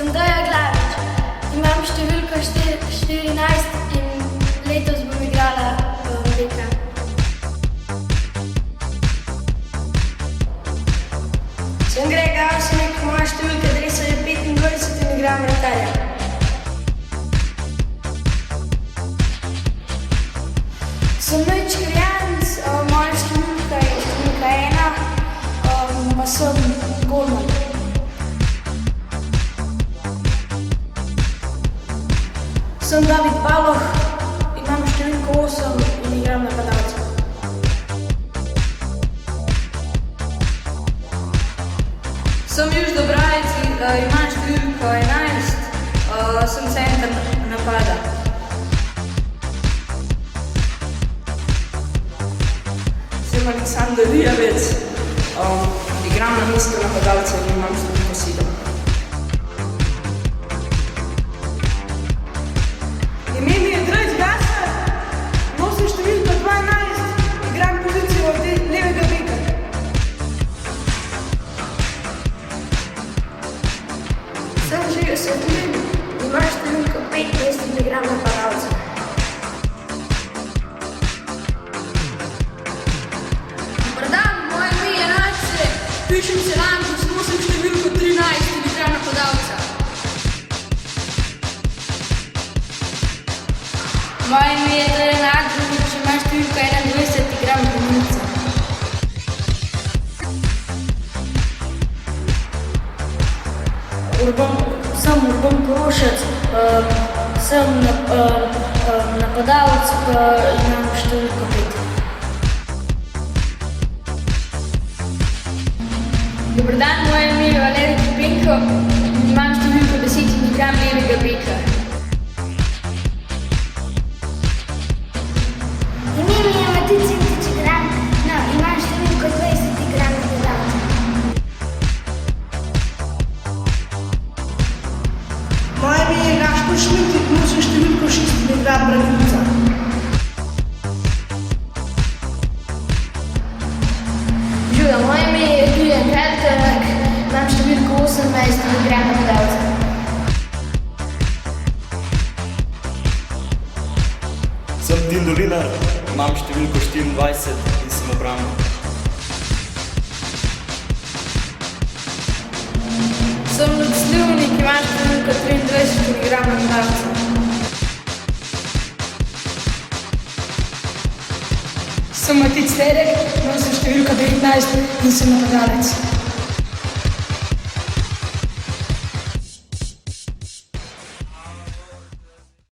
Sem Deja Glavič, imam številko 14 in letos bom igrala BK. Sem Greg Avsenik, moja številka dresa je 25 in igram vratarja. Sem Nič Krjanc, moja številka je številka 1, pa sem golman. Sem David Baloh, imam številko 8 in igram napadalca. Sem Juždo Brajec, imam številko 11, sem center napada. Sem Aleksandar Rijavec, igram na mesto napadalca in imam številko 7. Ime mi je Drejc Gasar, nosim številko 12, igram pozicijo levega beka. Sem Žiga Svetlin, imam številko 15 in igram napadalca. Dobar dan, moje ime je Nače, pišem se Lantus, nosim številko 13 in igram napadalca. Moje ime je Dejan Adžovič, imam številko 21, igram branilca. Sem Urban Korošec, sem napadalec, pa imam številko 5. Dobar dan, moje ime je Valerij Popenko, imam številko 10 in igram levega beka. Ime mi je Matic Sintič, imam številko 20, igram napadalca. Moje ime je Gašper Šmit, nosim številko 6 in igram branilca. Živijo, moje ime je Julijan Kratkorak, imam številko 18 in igram napadalca. Sem Din Dolinar, imam številko 24 in sem obrambnik. Sem Luc Slivnik, imam številko 23 in igram napadalca. Sem Matic Terek, nosim številko 19 in sem napadalec.